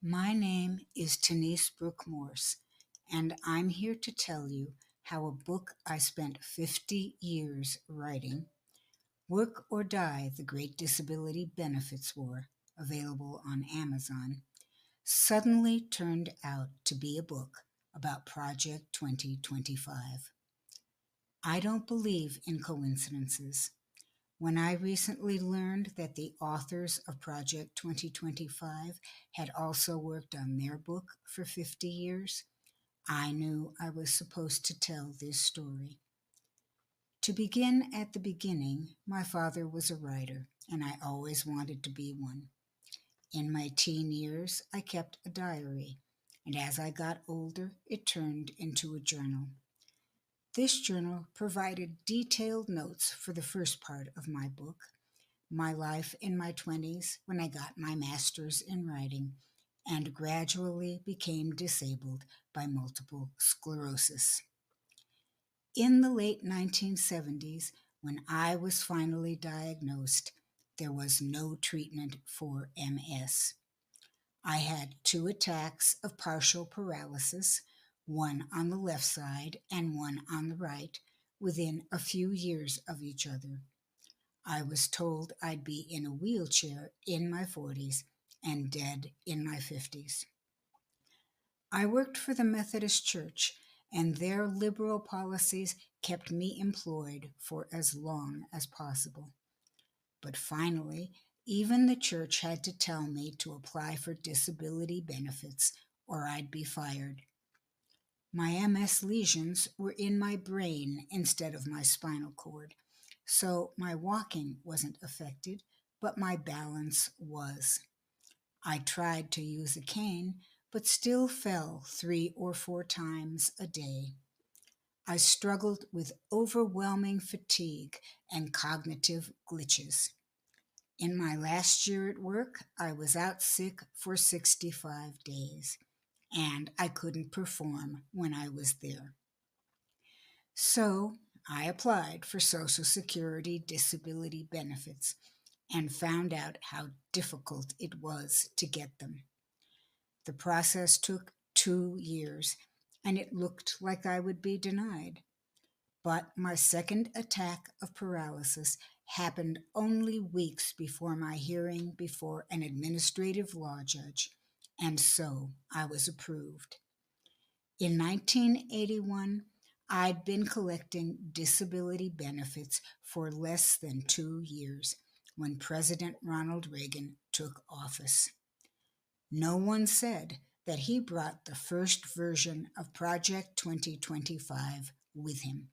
My name is Denise Brooke Morse, and I'm here to tell you how a book I spent 50 years writing, Work or Die: The Great Disability Benefits War, available on Amazon, suddenly turned out to be a book about Project 2025. I don't believe in coincidences. When I recently learned that the authors of Project 2025 had also worked on their book for 50 years, I knew I was supposed to tell this story. To begin at the beginning, my father was a writer, and I always wanted to be one. In my teen years, I kept a diary, and as I got older, it turned into a journal. This journal provided detailed notes for the first part of my book, my life in my 20s when I got my master's in writing and gradually became disabled by multiple sclerosis. In the late 1970s, when I was finally diagnosed, there was no treatment for MS. I had two attacks of partial paralysis, one on the left side and one on the right, within a few years of each other. I was told I'd be in a wheelchair in my 40s and dead in my 50s. I worked for the Methodist Church, and their liberal policies kept me employed for as long as possible. But finally, even the church had to tell me to apply for disability benefits or I'd be fired. My MS lesions were in my brain instead of my spinal cord, so my walking wasn't affected, but my balance was. I tried to use a cane, but still fell 3 or 4 times a day. I struggled with overwhelming fatigue and cognitive glitches. In my last year at work, I was out sick for 65 days, and I couldn't perform when I was there. So I applied for Social Security disability benefits and found out how difficult it was to get them. The process took 2 years, and it looked like I would be denied. But my second attack of paralysis happened only weeks before my hearing before an administrative law judge, and so I was approved. In 1981, I'd been collecting disability benefits for less than 2 years when President Ronald Reagan took office. No one said that he brought the first version of Project 2025 with him.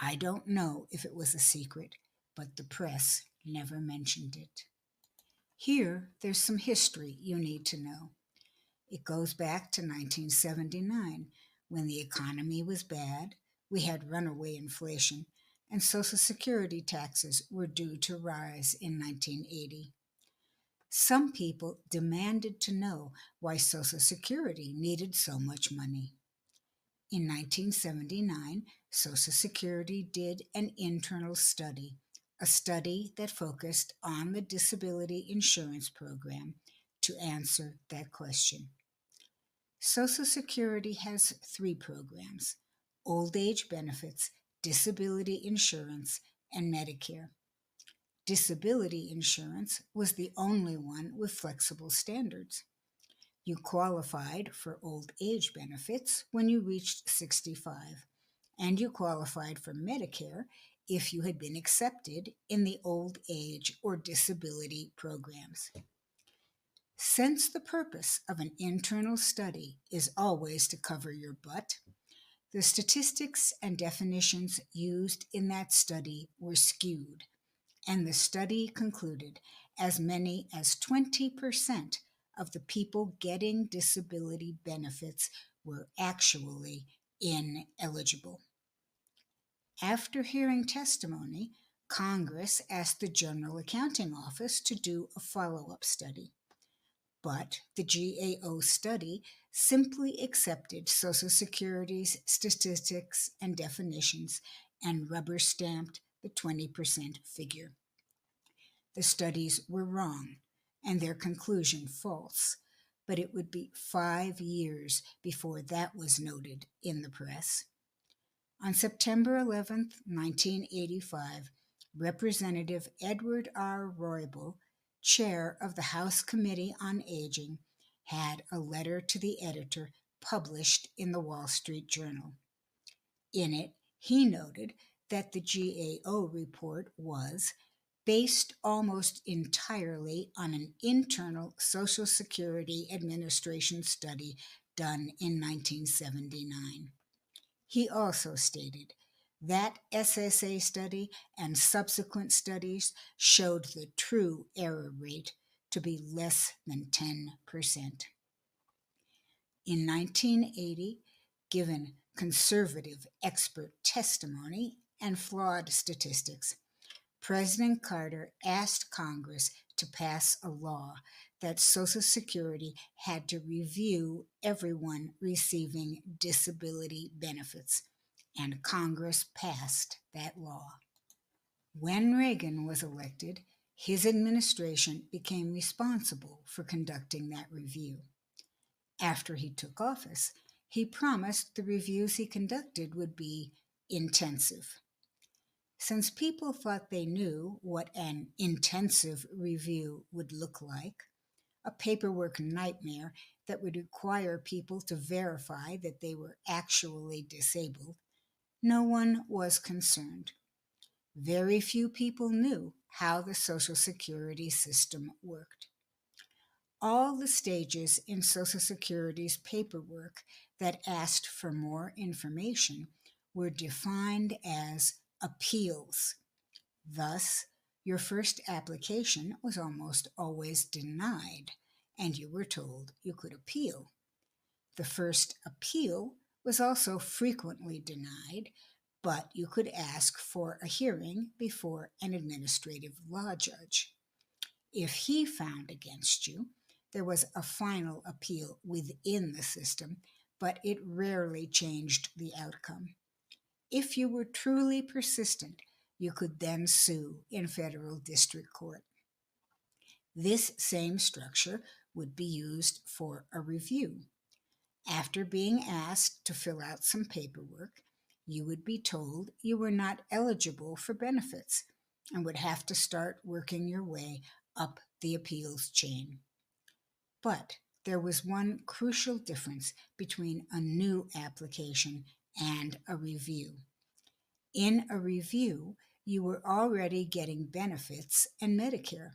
I don't know if it was a secret, but the press never mentioned it. Here, there's some history you need to know. It goes back to 1979, when the economy was bad, we had runaway inflation, and Social Security taxes were due to rise in 1980. Some people demanded to know why Social Security needed so much money. In 1979, Social Security did an internal study, a study that focused on the disability insurance program to answer that question. Social Security has three programs: old age benefits, disability insurance, and Medicare. Disability insurance was the only one with flexible standards. You qualified for old age benefits when you reached 65, and you qualified for Medicare if you had been accepted in the old age or disability programs. Since the purpose of an internal study is always to cover your butt, the statistics and definitions used in that study were skewed, and the study concluded as many as 20% of the people getting disability benefits were actually ineligible. After hearing testimony, Congress asked the General Accounting Office to do a follow-up study. But the GAO study simply accepted Social Security's statistics and definitions and rubber stamped the 20% figure. The studies were wrong and their conclusion false, but it would be 5 years before that was noted in the press. On September 11, 1985, Representative Edward R. Roybal, chair of the House Committee on Aging, had a letter to the editor published in the Wall Street Journal. In it, he noted that the GAO report was based almost entirely on an internal Social Security Administration study done in 1979. He also stated that SSA study and subsequent studies showed the true error rate to be less than 10%. In 1980, given conservative expert testimony and flawed statistics, President Carter asked Congress to pass a law that Social Security had to review everyone receiving disability benefits, and Congress passed that law. When Reagan was elected, his administration became responsible for conducting that review. After he took office, he promised the reviews he conducted would be intensive. Since people thought they knew what an intensive review would look like, a paperwork nightmare that would require people to verify that they were actually disabled, no one was concerned. Very few people knew how the Social Security system worked. All the stages in Social Security's paperwork that asked for more information were defined as appeals. Thus, your first application was almost always denied, and you were told you could appeal. The first appeal was also frequently denied, but you could ask for a hearing before an administrative law judge. If he found against you, there was a final appeal within the system, but it rarely changed the outcome. If you were truly persistent, you could then sue in federal district court. This same structure would be used for a review. After being asked to fill out some paperwork, you would be told you were not eligible for benefits and would have to start working your way up the appeals chain. But there was one crucial difference between a new application and a review. In a review, you were already getting benefits and Medicare.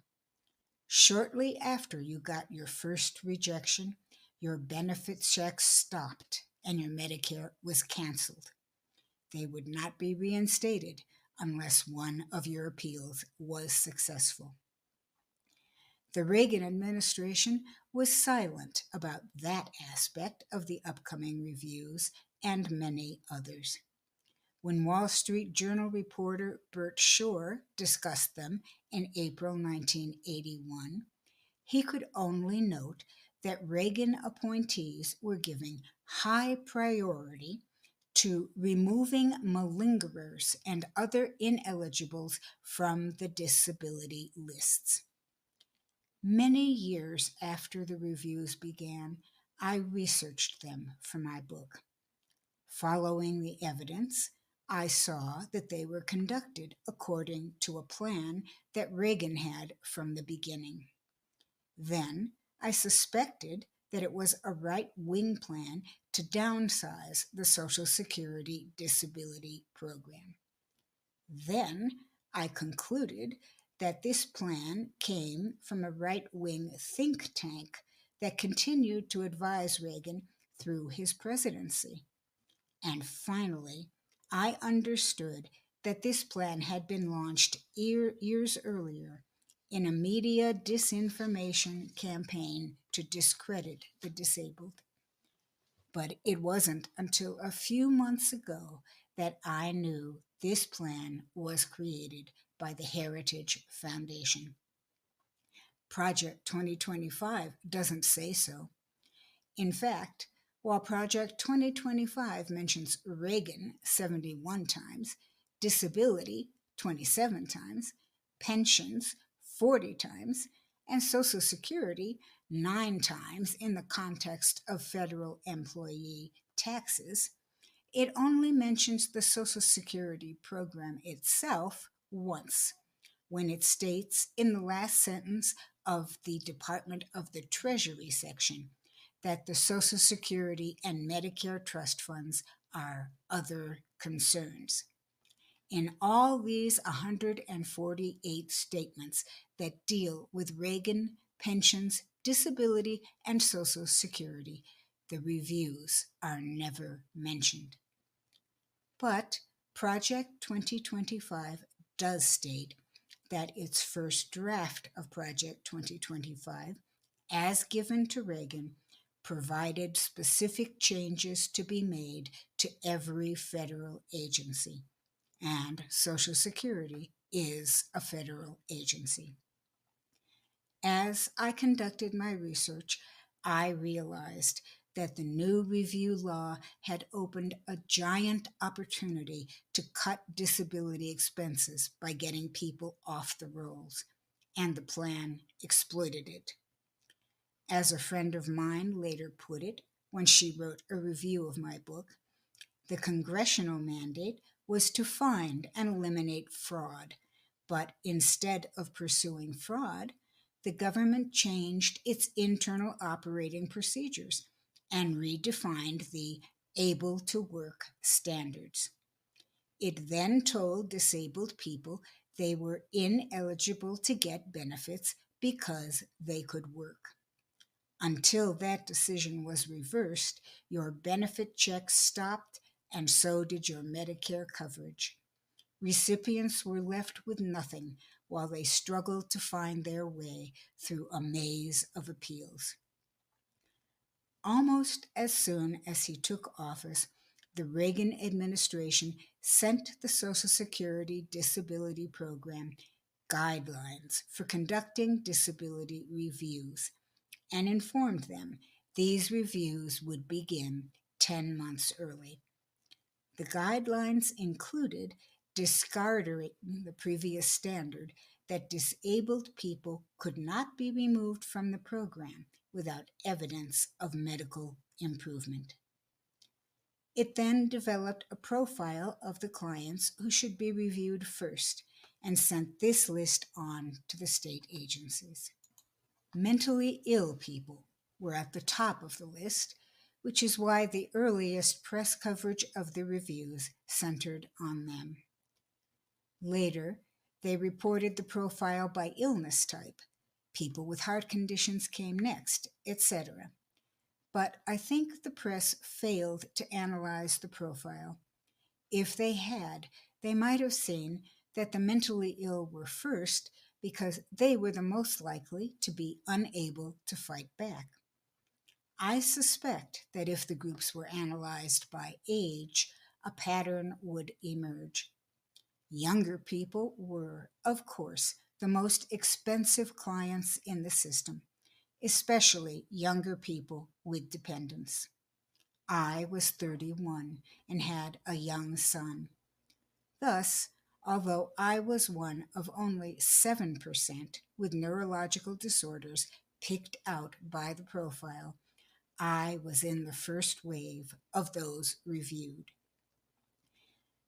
Shortly after you got your first rejection, your benefit checks stopped and your Medicare was canceled. They would not be reinstated unless one of your appeals was successful. The Reagan administration was silent about that aspect of the upcoming reviews and many others. When Wall Street Journal reporter Bert Shore discussed them in April 1981, he could only note that Reagan appointees were giving high priority to removing malingerers and other ineligibles from the disability lists. Many years after the reviews began, I researched them for my book. Following the evidence, I saw that they were conducted according to a plan that Reagan had from the beginning. Then I suspected that it was a right-wing plan to downsize the Social Security disability program. Then I concluded that this plan came from a right-wing think tank that continued to advise Reagan through his presidency. And finally, I understood that this plan had been launched years earlier in a media disinformation campaign to discredit the disabled. But it wasn't until a few months ago that I knew this plan was created by the Heritage Foundation. Project 2025 doesn't say so. In fact, while Project 2025 mentions Reagan 71 times, disability 27 times, pensions 40 times, and Social Security 9 times in the context of federal employee taxes, it only mentions the Social Security program itself once, when it states in the last sentence of the Department of the Treasury section that the Social Security and Medicare trust funds are other concerns. In all these 148 statements that deal with Reagan, pensions, disability, and Social Security, the reviews are never mentioned. But Project 2025 does state that its first draft of Project 2025, as given to Reagan, provided specific changes to be made to every federal agency, and Social Security is a federal agency. As I conducted my research, I realized that the new review law had opened a giant opportunity to cut disability expenses by getting people off the rolls, and the plan exploited it. As a friend of mine later put it when she wrote a review of my book, the congressional mandate was to find and eliminate fraud, but instead of pursuing fraud, the government changed its internal operating procedures and redefined the able to work standards. It then told disabled people they were ineligible to get benefits because they could work. Until that decision was reversed, your benefit checks stopped, and so did your Medicare coverage. Recipients were left with nothing while they struggled to find their way through a maze of appeals. Almost as soon as he took office, the Reagan administration sent the Social Security Disability Program guidelines for conducting disability reviews and informed them these reviews would begin 10 months early. The guidelines included discarding the previous standard that disabled people could not be removed from the program without evidence of medical improvement. It then developed a profile of the clients who should be reviewed first and sent this list on to the state agencies. Mentally ill people were at the top of the list, which is why the earliest press coverage of the reviews centered on them. Later, they reported the profile by illness type. People with heart conditions came next, etc. But I think the press failed to analyze the profile. If they had, they might have seen that the mentally ill were first because they were the most likely to be unable to fight back. I suspect that if the groups were analyzed by age, a pattern would emerge. Younger people were, of course, the most expensive clients in the system, especially younger people with dependents. I was 31 and had a young son. Thus, although I was one of only 7% with neurological disorders picked out by the profile, I was in the first wave of those reviewed.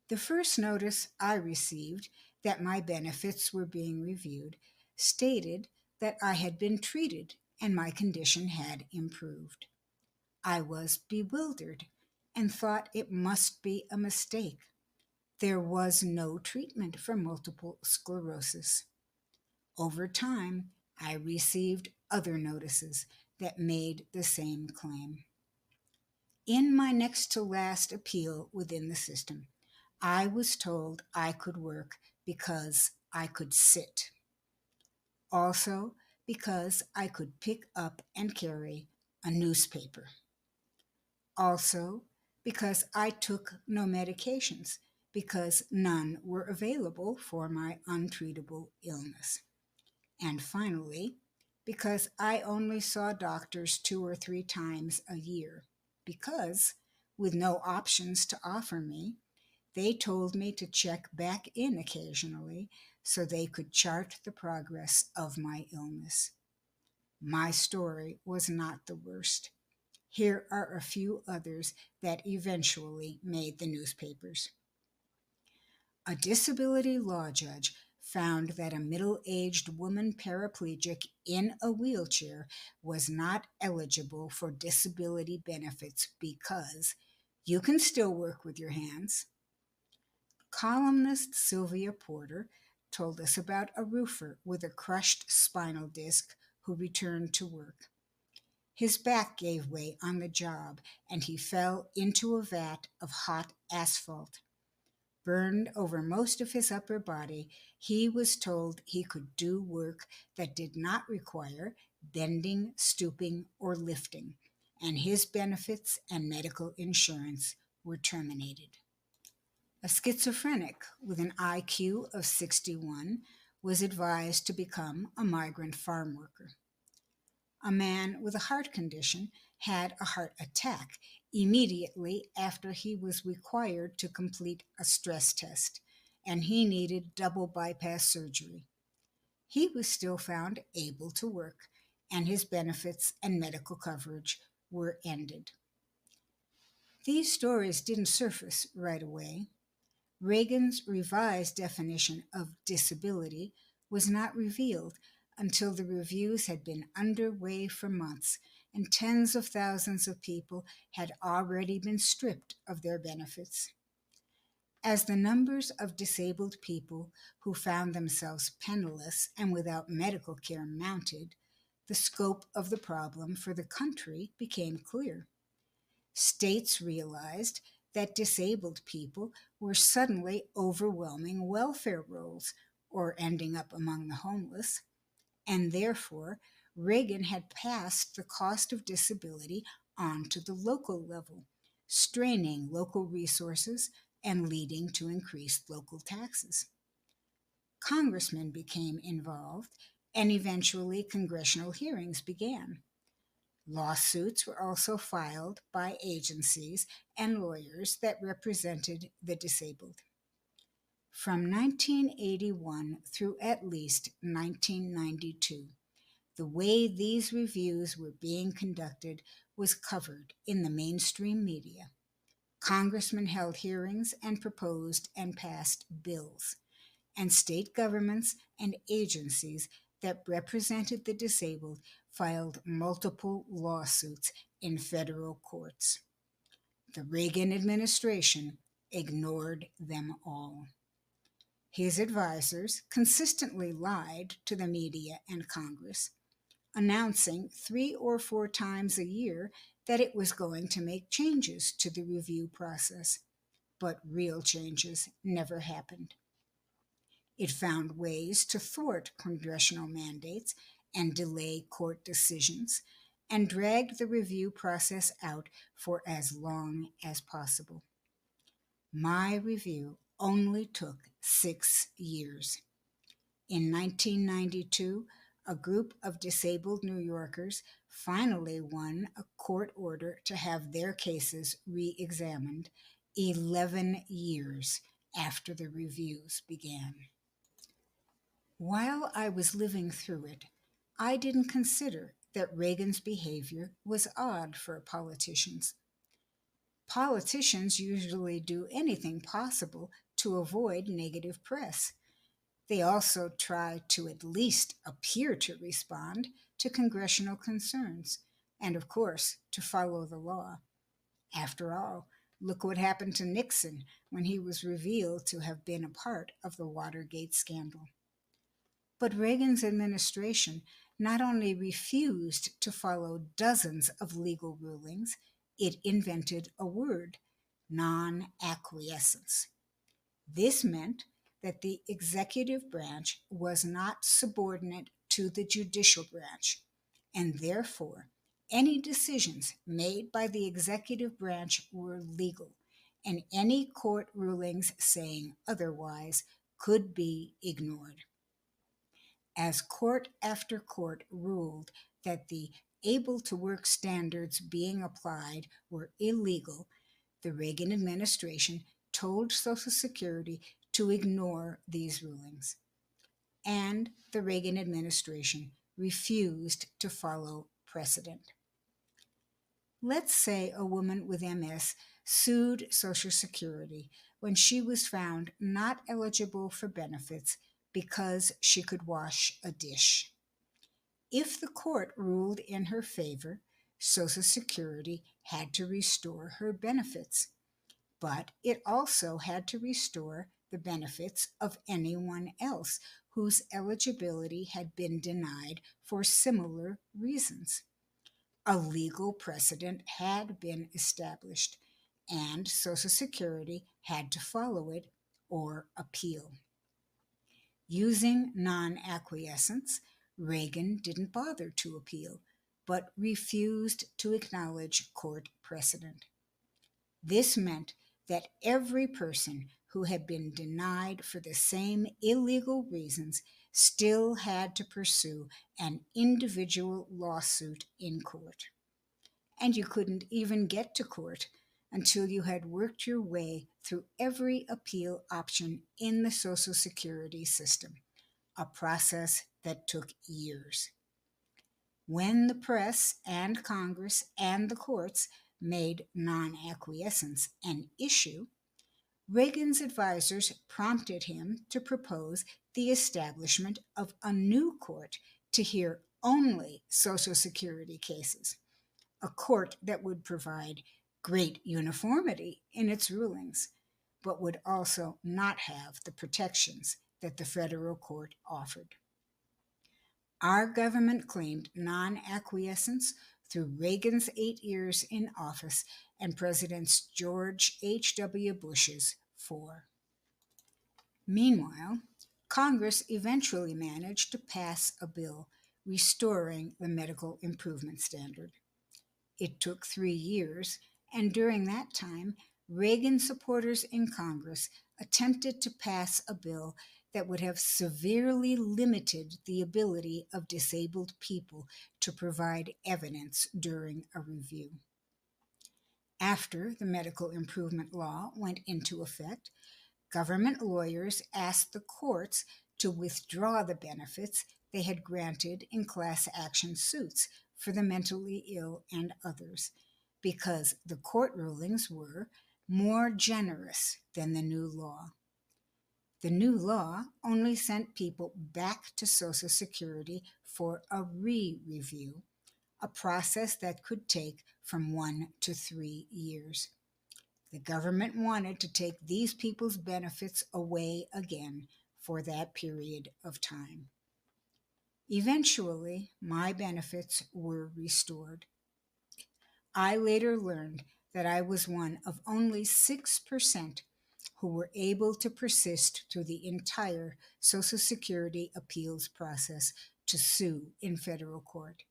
The first notice I received that my benefits were being reviewed stated that I had been treated and my condition had improved. I was bewildered and thought it must be a mistake. There was no treatment for multiple sclerosis. Over time, I received other notices that made the same claim. In my next to last appeal within the system, I was told I could work because I could sit. Also, because I could pick up and carry a newspaper. Also, because I took no medications, because none were available for my untreatable illness. And finally, because I only saw doctors 2 or 3 times a year, because, with no options to offer me, they told me to check back in occasionally so they could chart the progress of my illness. My story was not the worst. Here are a few others that eventually made the newspapers. A disability law judge found that a middle aged woman paraplegic in a wheelchair was not eligible for disability benefits because you can still work with your hands. Columnist Sylvia Porter told us about a roofer with a crushed spinal disc who returned to work. His back gave way on the job and he fell into a vat of hot asphalt. Burned over most of his upper body, he was told he could do work that did not require bending, stooping, or lifting, and his benefits and medical insurance were terminated. A schizophrenic with an IQ of 61 was advised to become a migrant farm worker. A man with a heart condition had a heart attack immediately after he was required to complete a stress test, and he needed double bypass surgery. He was still found able to work, and his benefits and medical coverage were ended. These stories didn't surface right away. Reagan's revised definition of disability was not revealed until the reviews had been underway for months and tens of thousands of people had already been stripped of their benefits. As the numbers of disabled people who found themselves penniless and without medical care mounted, the scope of the problem for the country became clear. States realized that disabled people were suddenly overwhelming welfare rolls or ending up among the homeless, and therefore Reagan had passed the cost of disability on to the local level, straining local resources and leading to increased local taxes. Congressmen became involved, and eventually congressional hearings began. Lawsuits were also filed by agencies and lawyers that represented the disabled. From 1981 through at least 1992, the way these reviews were being conducted was covered in the mainstream media. Congressmen held hearings and proposed and passed bills, and state governments and agencies that represented the disabled filed multiple lawsuits in federal courts. The Reagan administration ignored them all. His advisors consistently lied to the media and Congress, announcing 3 or 4 times a year that it was going to make changes to the review process, but real changes never happened. It found ways to thwart congressional mandates and delay court decisions, and dragged the review process out for as long as possible. My review only took 6 years. In 1992, a group of disabled New Yorkers finally won a court order to have their cases re-examined 11 years after the reviews began. While I was living through it, I didn't consider that Reagan's behavior was odd for politicians. Politicians usually do anything possible to avoid negative press. They also try to at least appear to respond to congressional concerns, and of course, to follow the law. After all, look what happened to Nixon when he was revealed to have been a part of the Watergate scandal. But Reagan's administration not only refused to follow dozens of legal rulings, it invented a word: non-acquiescence. This meant that the executive branch was not subordinate to the judicial branch, and therefore any decisions made by the executive branch were legal, and any court rulings saying otherwise could be ignored. As court after court ruled that the able to work standards being applied were illegal, the Reagan administration told Social Security to ignore these rulings. And the Reagan administration refused to follow precedent. Let's say a woman with MS sued Social Security when she was found not eligible for benefits because she could wash a dish. If the court ruled in her favor, Social Security had to restore her benefits, but it also had to restore the benefits of anyone else whose eligibility had been denied for similar reasons. A legal precedent had been established, and Social Security had to follow it or appeal. Using non-acquiescence, Reagan didn't bother to appeal, but refused to acknowledge court precedent. This meant that every person who had been denied for the same illegal reasons still had to pursue an individual lawsuit in court. And you couldn't even get to court until you had worked your way through every appeal option in the Social Security system, a process that took years. When the press and Congress and the courts made non-acquiescence an issue, Reagan's advisors prompted him to propose the establishment of a new court to hear only Social Security cases, a court that would provide great uniformity in its rulings, but would also not have the protections that the federal court offered. Our government claimed non-acquiescence through Reagan's 8 years in office and Presidents George H.W. Bush's 4. Meanwhile, Congress eventually managed to pass a bill restoring the medical improvement standard. It took 3 years, and during that time, Reagan supporters in Congress attempted to pass a bill that would have severely limited the ability of disabled people to provide evidence during a review. After the medical improvement law went into effect, government lawyers asked the courts to withdraw the benefits they had granted in class action suits for the mentally ill and others, because the court rulings were more generous than the new law. The new law only sent people back to Social Security for a re-review, a process that could take from 1 to 3 years. The government wanted to take these people's benefits away again for that period of time. Eventually, my benefits were restored. I later learned that I was one of only 6% who were able to persist through the entire Social Security appeals process to sue in federal court.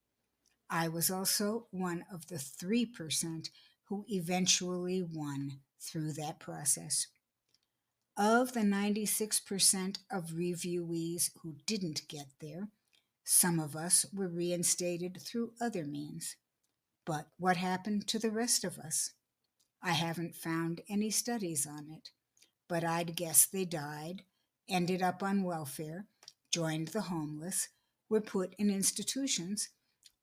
I was also one of the 3% who eventually won through that process. Of the 96% of reviewees who didn't get there, some of us were reinstated through other means. But what happened to the rest of us? I haven't found any studies on it, but I'd guess they died, ended up on welfare, joined the homeless, were put in institutions,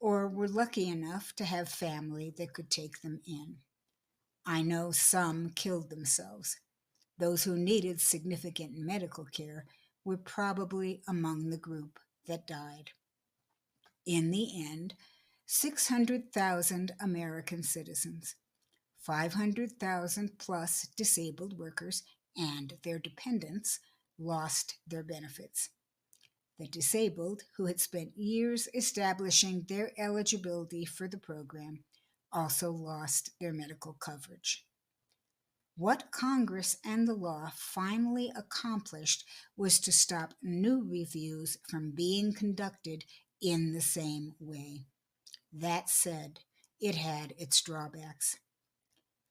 or were lucky enough to have family that could take them in. I know some killed themselves. Those who needed significant medical care were probably among the group that died. In the end, 600,000 American citizens, 500,000 plus disabled workers and their dependents lost their benefits. The disabled, who had spent years establishing their eligibility for the program, also lost their medical coverage. What Congress and the law finally accomplished was to stop new reviews from being conducted in the same way. That said, it had its drawbacks.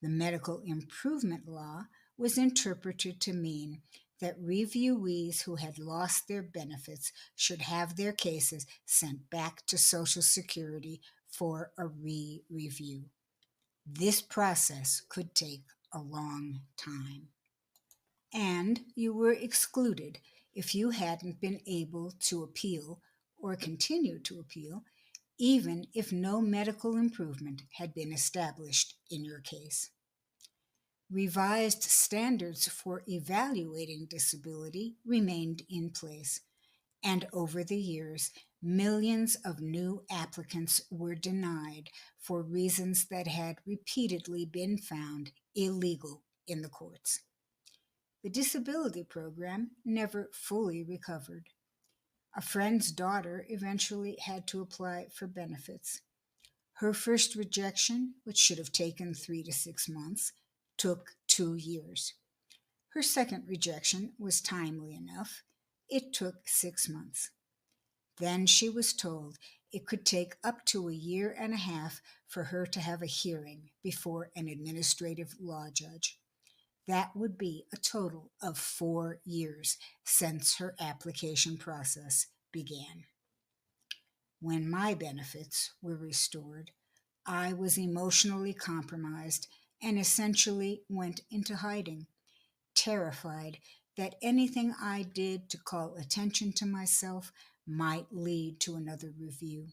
The medical improvement law was interpreted to mean that reviewees who had lost their benefits should have their cases sent back to Social Security for a re-review. This process could take a long time. And you were excluded if you hadn't been able to appeal or continue to appeal, even if no medical improvement had been established in your case. Revised standards for evaluating disability remained in place, and over the years, millions of new applicants were denied for reasons that had repeatedly been found illegal in the courts. The disability program never fully recovered. A friend's daughter eventually had to apply for benefits. Her first rejection, which should have taken 3 to 6 months, took 2 years. Her second rejection was timely enough. It took 6 months. Then she was told it could take up to a year and a half for her to have a hearing before an administrative law judge. That would be a total of 4 years since her application process began. When my benefits were restored, I was emotionally compromised and essentially went into hiding, terrified that anything I did to call attention to myself might lead to another review.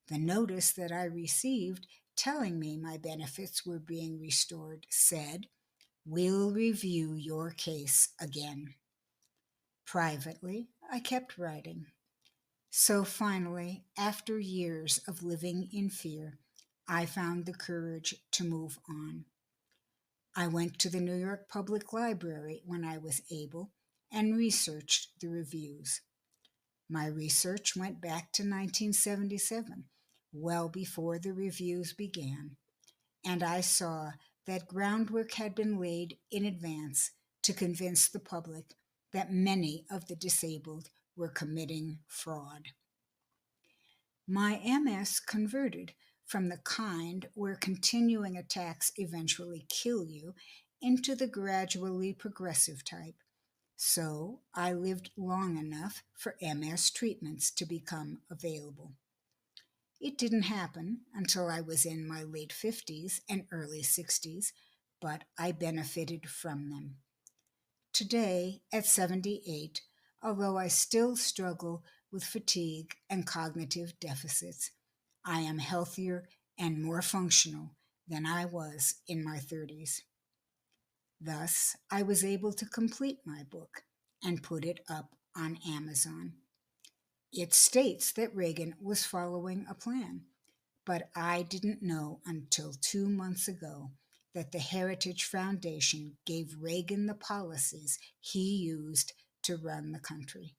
The notice that I received telling me my benefits were being restored said, "We'll review your case again." Privately, I kept writing. So finally, after years of living in fear, I found the courage to move on. I went to the New York Public Library when I was able and researched the reviews. My research went back to 1977, well before the reviews began, and I saw that groundwork had been laid in advance to convince the public that many of the disabled were committing fraud. My MS converted from the kind where continuing attacks eventually kill you into the gradually progressive type. So I lived long enough for MS treatments to become available. It didn't happen until I was in my late 50s and early 60s, but I benefited from them. Today, at 78, although I still struggle with fatigue and cognitive deficits, I am healthier and more functional than I was in my 30s. Thus, I was able to complete my book and put it up on Amazon. It states that Reagan was following a plan, but I didn't know until 2 months ago that the Heritage Foundation gave Reagan the policies he used to run the country.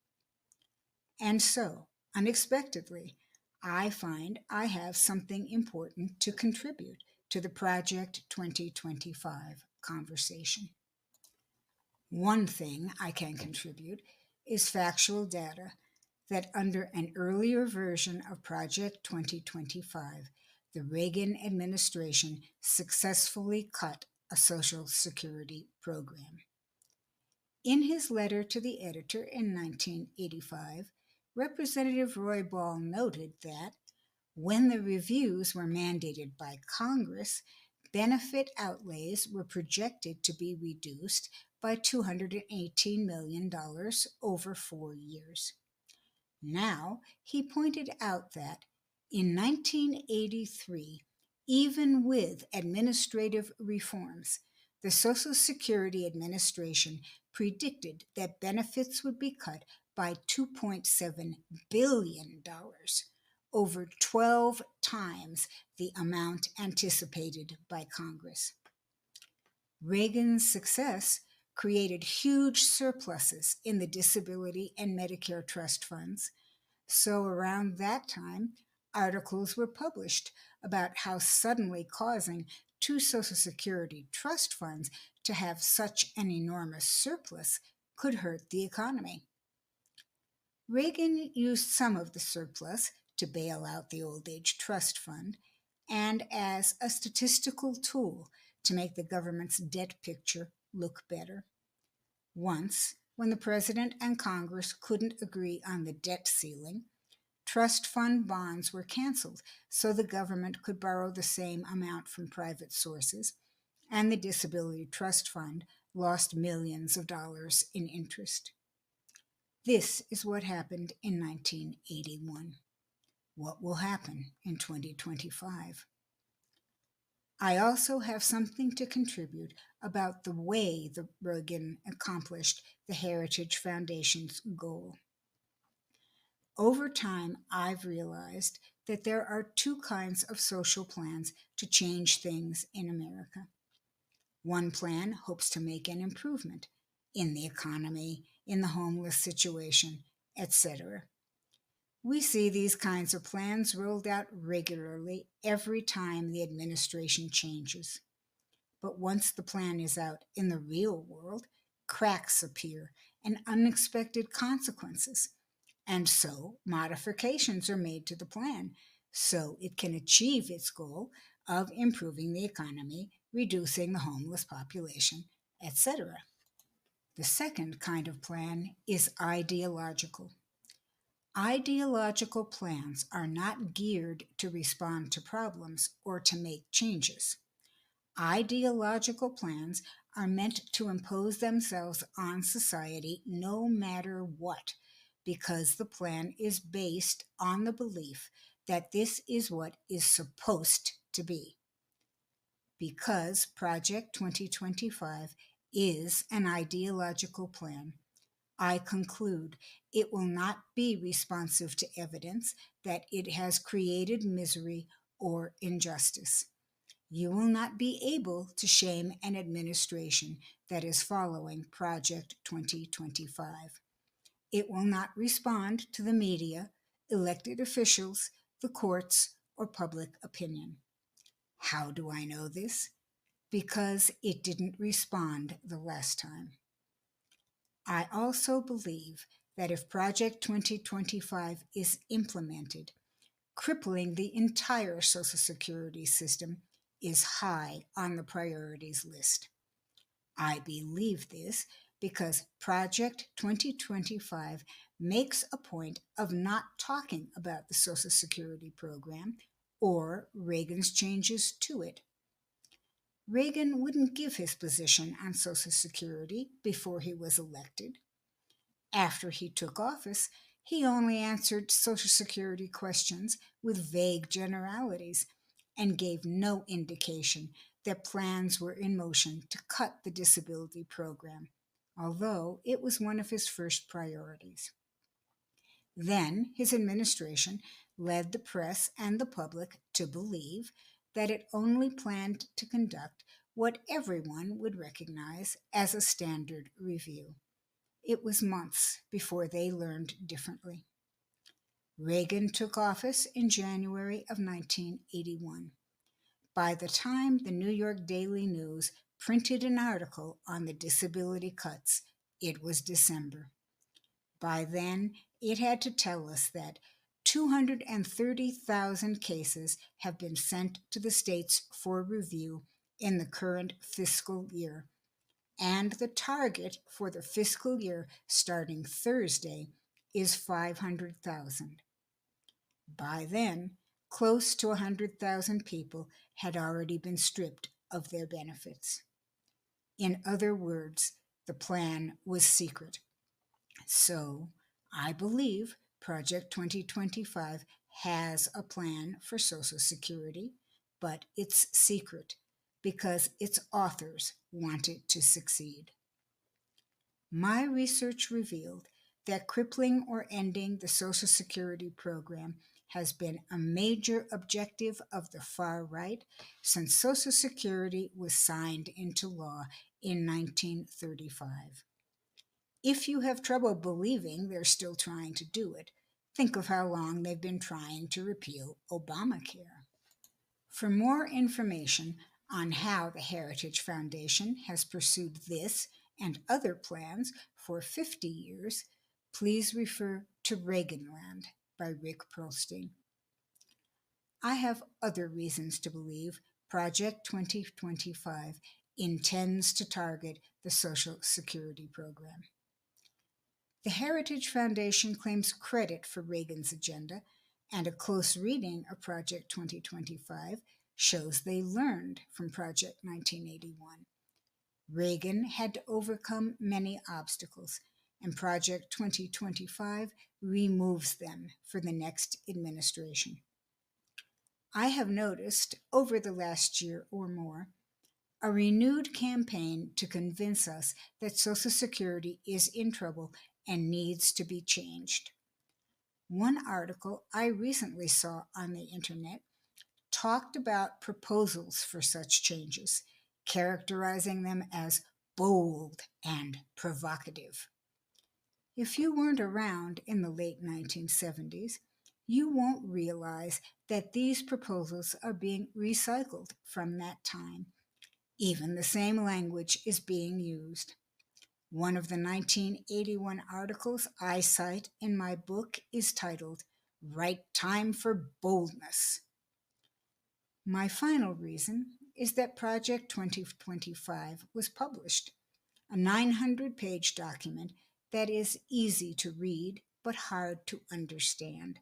And so, unexpectedly, I find I have something important to contribute to the Project 2025 conversation. One thing I can contribute is factual data that under an earlier version of Project 2025, the Reagan administration successfully cut a Social Security program. In his letter to the editor in 1985, Representative Roy Ball noted that when the reviews were mandated by Congress, benefit outlays were projected to be reduced by $218 million over 4 years. Now, he pointed out that in 1983, even with administrative reforms, the Social Security Administration predicted that benefits would be cut by $2.7 billion, over 12 times the amount anticipated by Congress. Reagan's success created huge surpluses in the disability and Medicare trust funds. So around that time, articles were published about how suddenly causing 2 Social Security trust funds to have such an enormous surplus could hurt the economy. Reagan used some of the surplus to bail out the Old Age Trust Fund and as a statistical tool to make the government's debt picture look better. Once, when the President and Congress couldn't agree on the debt ceiling, trust fund bonds were canceled so the government could borrow the same amount from private sources, and the Disability Trust Fund lost millions of dollars in interest. This is what happened in 1981. What will happen in 2025? I also have something to contribute about the way the Reagan accomplished the Heritage Foundation's goal. Over time, I've realized that there are two kinds of social plans to change things in America. One plan hopes to make an improvement in the economy, in the homeless situation, etc. We see these kinds of plans rolled out regularly every time the administration changes. But once the plan is out in the real world, cracks appear and unexpected consequences. And so modifications are made to the plan so it can achieve its goal of improving the economy, reducing the homeless population, etc. The second kind of plan is ideological. Ideological plans are not geared to respond to problems or to make changes. Ideological plans are meant to impose themselves on society no matter what, because the plan is based on the belief that this is what is supposed to be. Because Project 2025 is an ideological plan, I conclude it will not be responsive to evidence that it has created misery or injustice. You will not be able to shame an administration that is following Project 2025. It will not respond to the media, elected officials, the courts, or public opinion. How do I know this? Because it didn't respond the last time. I also believe that if Project 2025 is implemented, crippling the entire Social Security system is high on the priorities list. I believe this because Project 2025 makes a point of not talking about the Social Security program or Reagan's changes to it. Reagan wouldn't give his position on Social Security before he was elected. After he took office, he only answered Social Security questions with vague generalities and gave no indication that plans were in motion to cut the disability program, although it was one of his first priorities. Then his administration led the press and the public to believe that it only planned to conduct what everyone would recognize as a standard review. It was months before they learned differently. Reagan took office in January of 1981. By the time the New York Daily News printed an article on the disability cuts, it was December. By then, it had to tell us that 230,000 cases have been sent to the states for review in the current fiscal year, and the target for the fiscal year starting Thursday is 500,000. By then, close to 100,000 people had already been stripped of their benefits. In other words, the plan was secret. So, I believe Project 2025 has a plan for Social Security, but it's secret because its authors want it to succeed. My research revealed that crippling or ending the Social Security program has been a major objective of the far right since Social Security was signed into law in 1935. If you have trouble believing they're still trying to do it, think of how long they've been trying to repeal Obamacare. For more information on how the Heritage Foundation has pursued this and other plans for 50 years, please refer to Reaganland by Rick Perlstein. I have other reasons to believe Project 2025 intends to target the Social Security program. The Heritage Foundation claims credit for Reagan's agenda, and a close reading of Project 2025 shows they learned from Project 1981. Reagan had to overcome many obstacles, and Project 2025 removes them for the next administration. I have noticed over the last year or more a renewed campaign to convince us that Social Security is in trouble and needs to be changed. One article I recently saw on the internet talked about proposals for such changes, characterizing them as bold and provocative. If you weren't around in the late 1970s, you won't realize that these proposals are being recycled from that time. Even the same language is being used. One of the 1981 articles I cite in my book is titled, "Right Time for Boldness." My final reason is that Project 2025 was published, a 900-page document that is easy to read but hard to understand.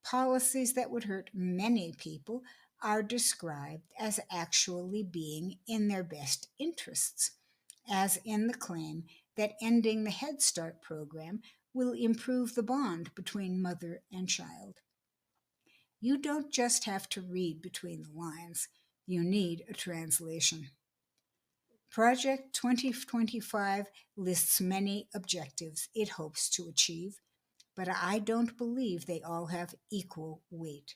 Policies that would hurt many people are described as actually being in their best interests, as in the claim that ending the Head Start program will improve the bond between mother and child. You don't just have to read between the lines, you need a translation. Project 2025 lists many objectives it hopes to achieve, but I don't believe they all have equal weight.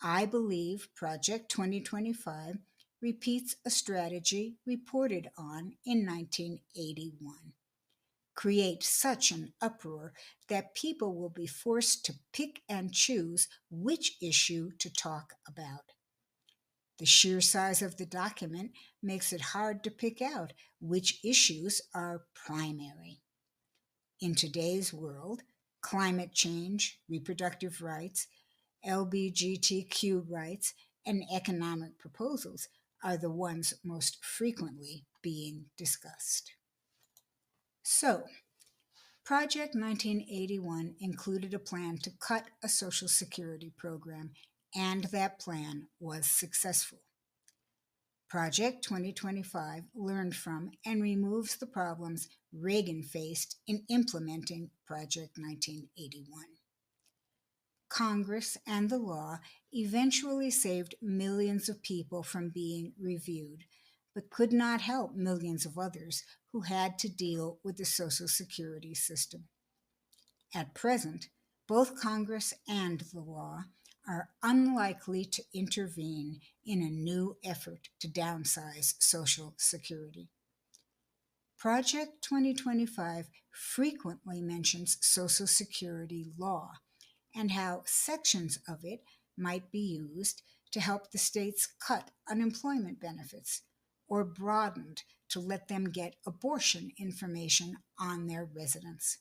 I believe Project 2025 repeats a strategy reported on in 1981. Create such an uproar that people will be forced to pick and choose which issue to talk about. The sheer size of the document makes it hard to pick out which issues are primary. In today's world, climate change, reproductive rights, LGBTQ rights, and economic proposals are the ones most frequently being discussed. So, Project 1981 included a plan to cut a Social Security program, and that plan was successful. Project 2025 learned from and removes the problems Reagan faced in implementing Project 1981. Congress and the law eventually saved millions of people from being reviewed, but could not help millions of others who had to deal with the Social Security system. At present, both Congress and the law are unlikely to intervene in a new effort to downsize Social Security. Project 2025 frequently mentions Social Security law and how sections of it might be used to help the states cut unemployment benefits or broadened to let them get abortion information on their residents.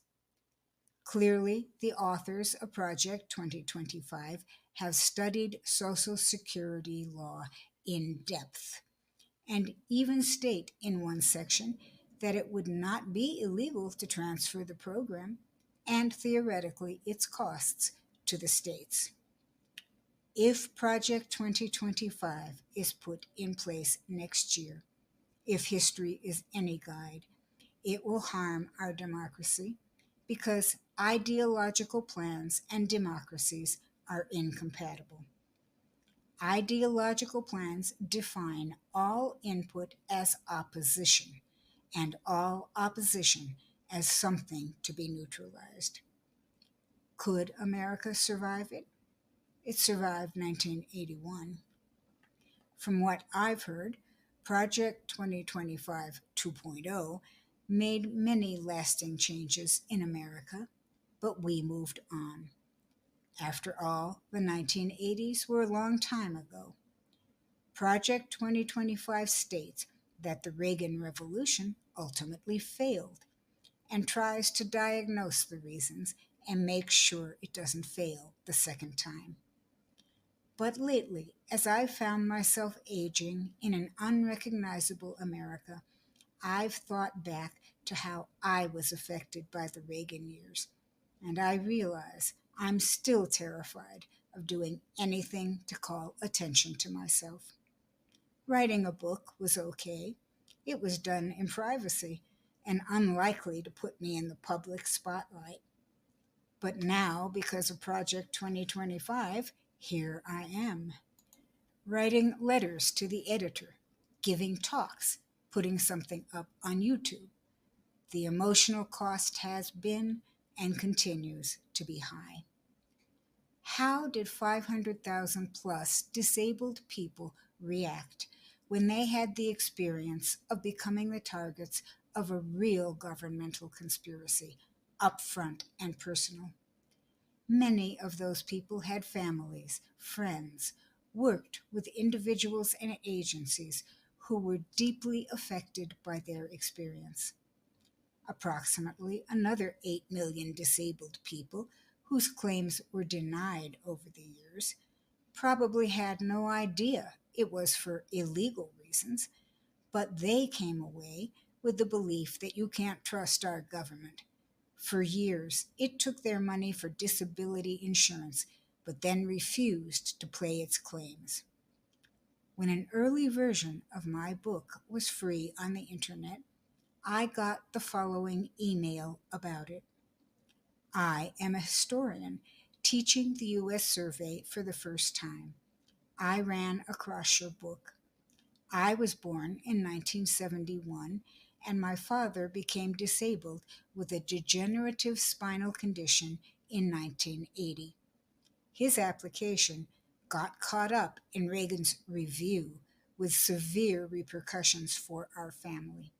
Clearly, the authors of Project 2025 have studied Social Security law in depth and even state in one section that it would not be illegal to transfer the program and theoretically its costs to the states. If Project 2025 is put in place next year, if history is any guide, it will harm our democracy because ideological plans and democracies are incompatible. Ideological plans define all input as opposition and all opposition as something to be neutralized. Could America survive it? It survived 1981. From what I've heard, Project 2025 2.0 made many lasting changes in America, but we moved on. After all, the 1980s were a long time ago. Project 2025 states that the Reagan Revolution ultimately failed and tries to diagnose the reasons and make sure it doesn't fail the second time. But lately, as I've found myself aging in an unrecognizable America, I've thought back to how I was affected by the Reagan years, and I realize I'm still terrified of doing anything to call attention to myself. Writing a book was okay. It was done in privacy, and unlikely to put me in the public spotlight. But now, because of Project 2025, here I am, writing letters to the editor, giving talks, putting something up on YouTube. The emotional cost has been and continues to be high. How did 500,000 plus disabled people react when they had the experience of becoming the targets of a real governmental conspiracy, upfront and personal? Many of those people had families, friends, worked with individuals and agencies who were deeply affected by their experience. Approximately another 8 million disabled people whose claims were denied over the years probably had no idea it was for illegal reasons, but they came away with the belief that you can't trust our government. For years, it took their money for disability insurance, but then refused to pay its claims. When an early version of my book was free on the internet, I got the following email about it. I am a historian teaching the U.S. survey for the first time. I ran across your book. I was born in 1971, and my father became disabled with a degenerative spinal condition in 1980. His application got caught up in Reagan's review with severe repercussions for our family.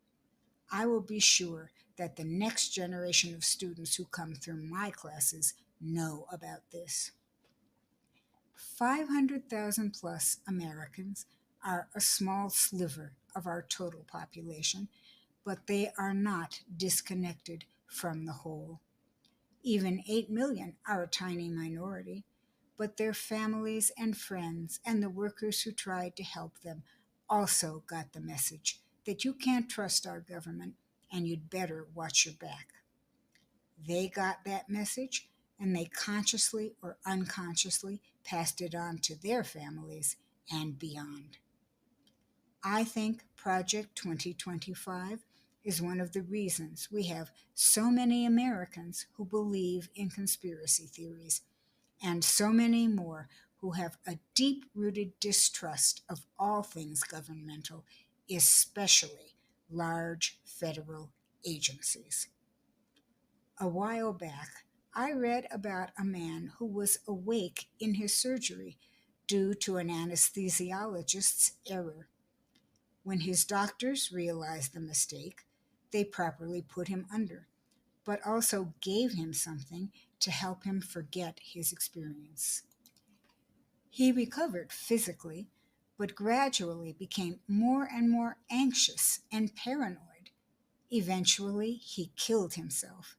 I will be sure that the next generation of students who come through my classes know about this. 500,000 plus Americans are a small sliver of our total population, but they are not disconnected from the whole. Even 8 million are a tiny minority, but their families and friends and the workers who tried to help them also got the message that you can't trust our government and you'd better watch your back. They got that message and they consciously or unconsciously passed it on to their families and beyond. I think Project 2025 is one of the reasons we have so many Americans who believe in conspiracy theories and so many more who have a deep rooted distrust of all things governmental, especially large federal agencies. A while back, I read about a man who was awake in his surgery due to an anesthesiologist's error. When his doctors realized the mistake, they properly put him under, but also gave him something to help him forget his experience. He recovered physically, but gradually became more and more anxious and paranoid. Eventually, he killed himself.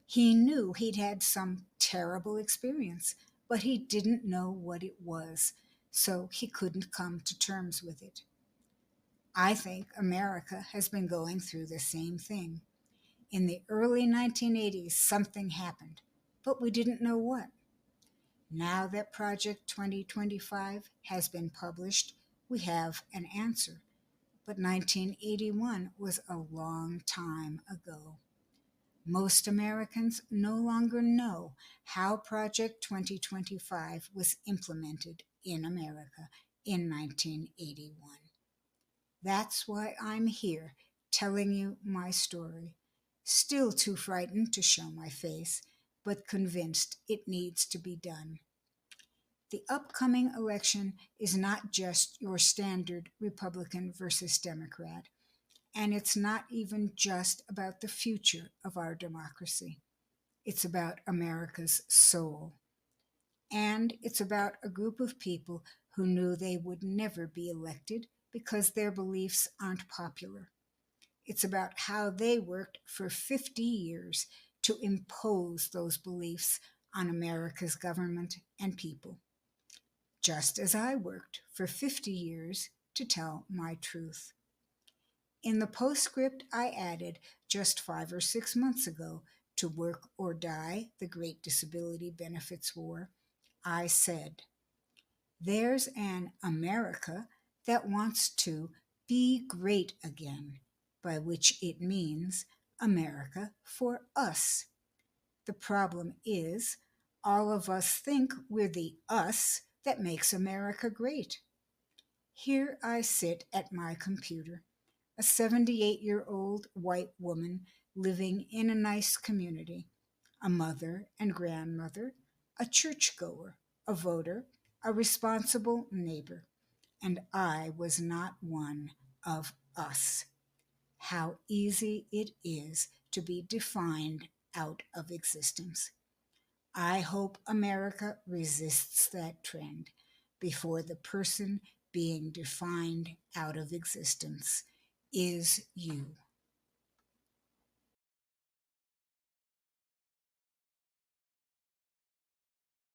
He knew he'd had some terrible experience, but he didn't know what it was, so he couldn't come to terms with it. I think America has been going through the same thing. In the early 1980s, something happened, but we didn't know what. Now that Project 2025 has been published, we have an answer. But 1981 was a long time ago. Most Americans no longer know how Project 2025 was implemented in America in 1981. That's why I'm here telling you my story. Still too frightened to show my face, but convinced it needs to be done. The upcoming election is not just your standard Republican versus Democrat, and it's not even just about the future of our democracy. It's about America's soul. And it's about a group of people who knew they would never be elected because their beliefs aren't popular. It's about how they worked for 50 years to impose those beliefs on America's government and people, just as I worked for 50 years to tell my truth. In the postscript I added just 5 or 6 months ago to Work or Die, the Great Disability Benefits War, I said, there's an America that wants to be great again, by which it means America for us. The problem is, all of us think we're the us that makes America great. Here I sit at my computer, a 78-year-old white woman living in a nice community, a mother and grandmother, a churchgoer, a voter, a responsible neighbor, and I was not one of us. How easy it is to be defined out of existence. I hope America resists that trend before the person being defined out of existence is you.